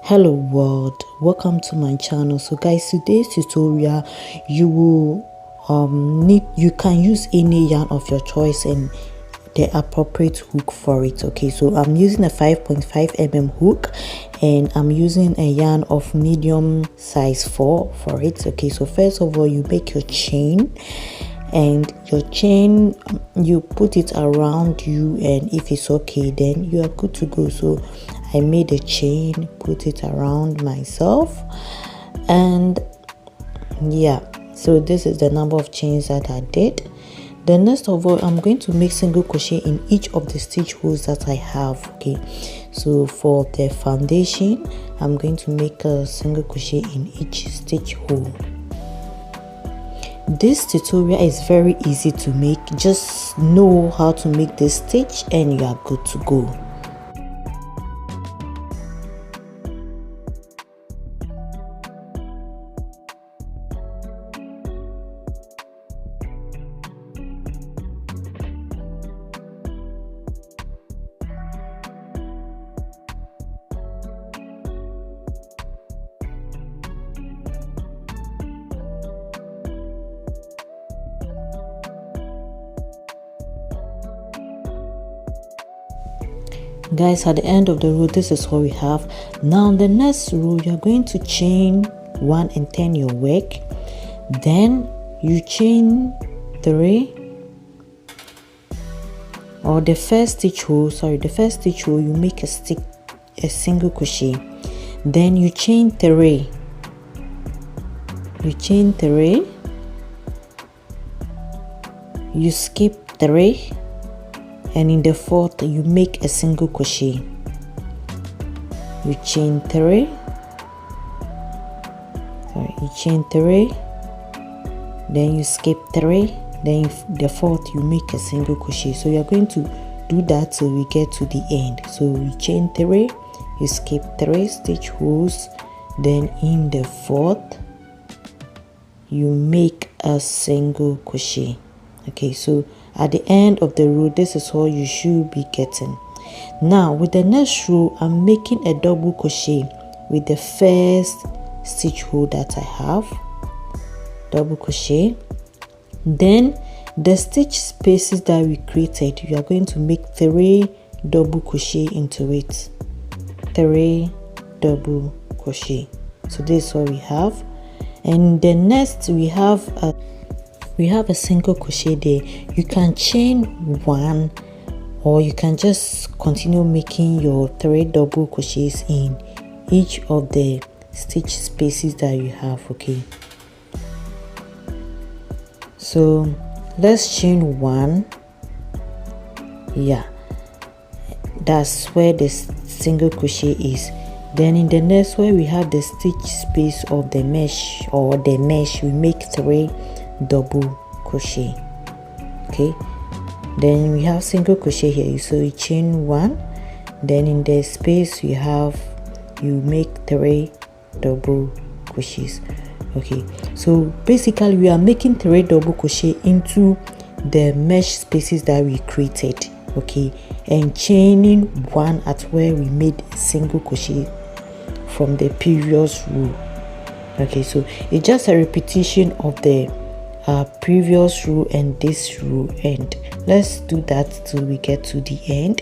Hello world, welcome to my channel. So guys, today's tutorial you will you can use any yarn of your choice and the appropriate hook for it. Okay, so I'm using a 5.5 mm hook and I'm using a yarn of medium size 4 for it. Okay, so first of all, you make your chain, and your chain you put it around you, and if it's okay, then you are good to go. So I made a chain, put it around myself, and yeah, so this is the number of chains that I did. Then next of all, I'm going to make single crochet in each of the stitch holes that I have. Okay, so for the foundation, I'm going to make a single crochet in each stitch hole. This tutorial is very easy to make. Just know how to make this stitch and you are good to go. Guys, at the end of the row, this is what we have. Now the next row, you're going to chain 1 and turn your work. Then you chain 3, or the first stitch hole, you make a single crochet. Then you chain 3, you skip 3, and in the fourth you make a single crochet. You chain 3, then you skip 3, then the fourth you make a single crochet. So you're going to do that till we get to the end. So you chain 3, you skip 3 stitch holes, then in the fourth you make a single crochet. Okay, so at the end of the row, this is all you should be getting. Now with the next row, I'm making a double crochet with the first stitch hole that I have. Double crochet. Then the stitch spaces that we created, you are going to make 3 double crochet into it. 3 double crochet. So this is what we have. And the next we have a single crochet there. You can chain 1, or you can just continue making your 3 double crochets in each of the stitch spaces that you have. Okay, so let's chain 1. Yeah, that's where the single crochet is. Then in the next one, we have the stitch space of the mesh, or the mesh. We make 3 double crochet. Okay, then we have single crochet here, so you chain 1, then in the space you make 3 double crochets. Okay, so basically we are making 3 double crochet into the mesh spaces that we created. Okay, and chaining 1 at where we made a single crochet from the previous row. Okay, so it's just a repetition of the previous row and this row, and let's do that till we get to the end.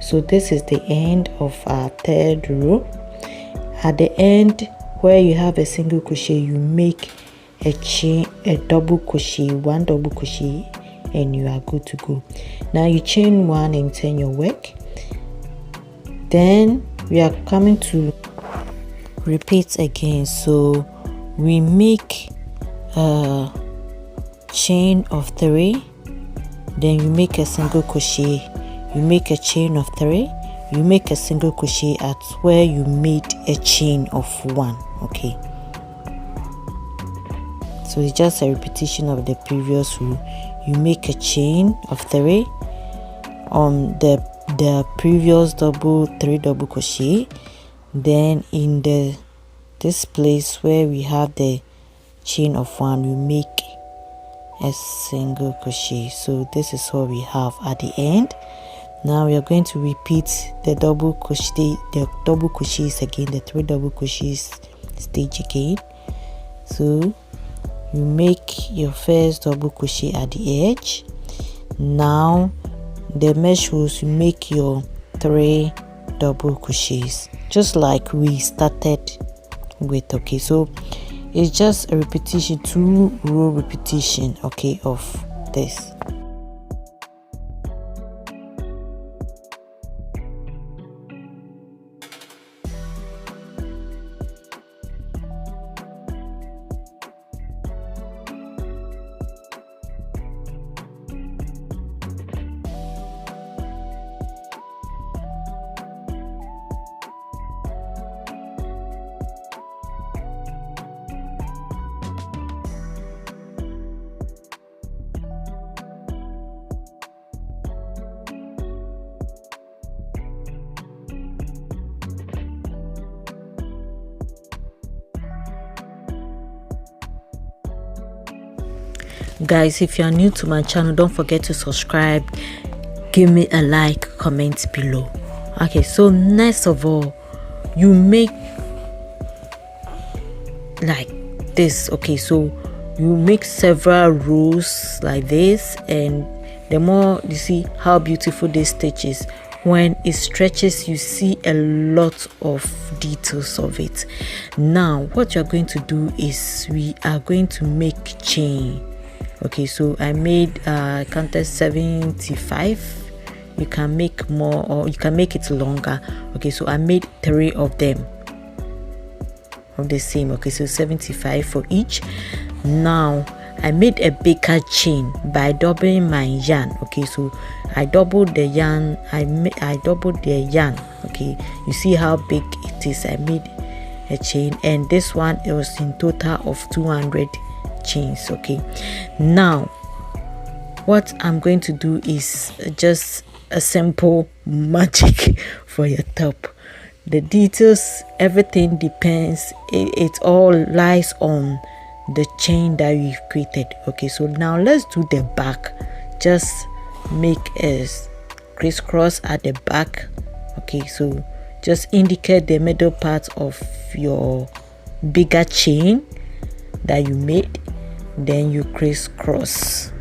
So this is the end of our 3rd row. At the end where you have a single crochet, you make a double crochet, 1 double crochet, and you are good to go. Now you chain 1 and turn your work. Then we are coming to repeat again. So we make a chain of 3, then you make a single crochet, you make a chain of 3, you make a single crochet at where you made a chain of 1. Okay, so it's just a repetition of the previous row. You make a chain of 3 on the previous 3 double crochet. Then in this place where we have the chain of 1, we make a single crochet. So this is what we have at the end. Now we are going to repeat the double crochets again, the 3 double crochets stage again. So you make your first double crochet at the edge. Now the mesh holes, you make your 3 double crochets just like we started with. Okay, so it's just a repetition, 2 row repetition, okay, of this. Guys, if you are new to my channel, don't forget to subscribe, give me a like, comment below. Okay, so next of all, you make like this. Okay, so you make several rows like this, and the more you see how beautiful this stitch is, when it stretches you see a lot of details of it. Now what you're going to do is we are going to make chain. Okay, so I made I counted 75. You can make more or you can make it longer. Okay, so I made 3 of them of the same. Okay, so 75 for each. Now I made a bigger chain by doubling my yarn. Okay, so I doubled the yarn. I doubled the yarn. Okay, you see how big it is. I made a chain, and this one, it was in total of 200 chains. Okay, now what I'm going to do is just a simple magic for your top. The details, everything depends, it all lies on the chain that we've created. Okay, so now let's do the back. Just make a crisscross at the back. Okay, so just indicate the middle part of your bigger chain that you made, then you crisscross.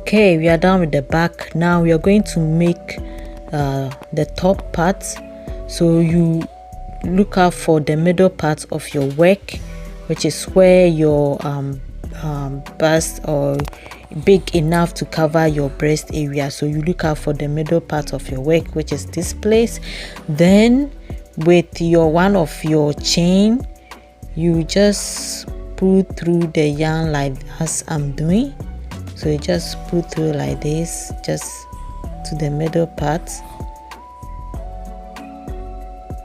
Okay, we are done with the back. Now we are going to make the top part. So you look out for the middle part of your work, which is where your bust or big enough to cover your breast area. So you look out for the middle part of your work, which is this place. Then with your one of your chain, you just pull through the yarn like as I'm doing. So you just pull through like this, just to the middle part.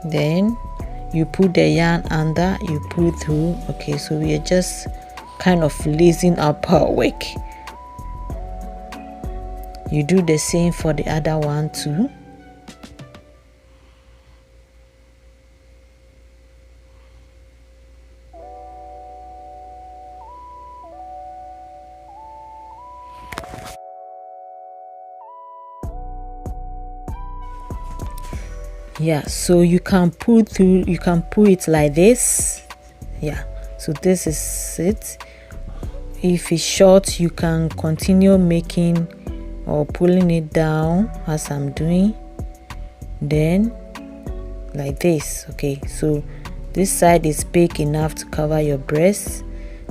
Then you put the yarn under, you pull through. Okay, so we are just kind of lacing up our work. You do the same for the other one too. Yeah, so you can pull through, you can pull it like this. Yeah, So this is it. If it's short, you can continue making or pulling it down as I'm doing, then like this. Okay, so this side is big enough to cover your breast,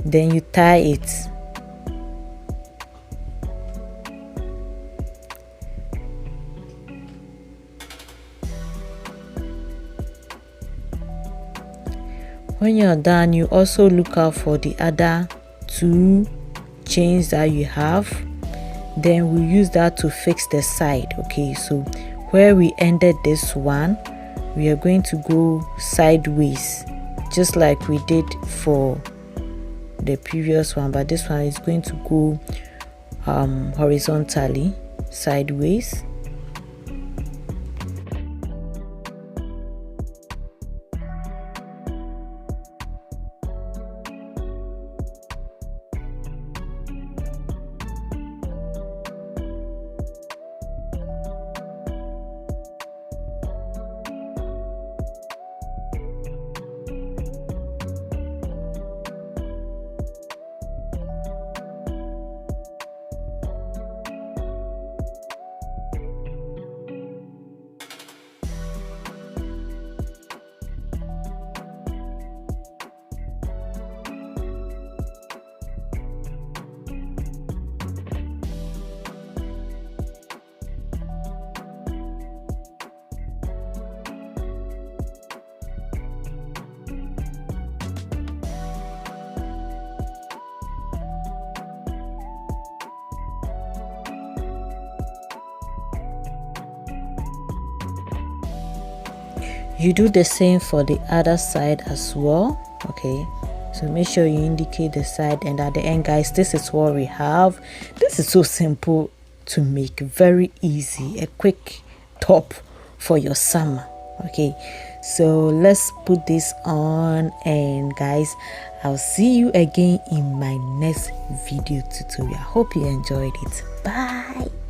then you tie it. When you're done, you also look out for the other 2 chains that you have, then we use that to fix the side. Okay, so where we ended this one, we are going to go sideways just like we did for the previous one, but this one is going to go horizontally sideways. You do the same for the other side as well. Okay, so make sure you indicate the side, and at the end, guys, this is what we have. This is so simple to make, very easy, a quick top for your summer. Okay, so let's put this on, and guys, I'll see you again in my next video tutorial. Hope you enjoyed it. Bye.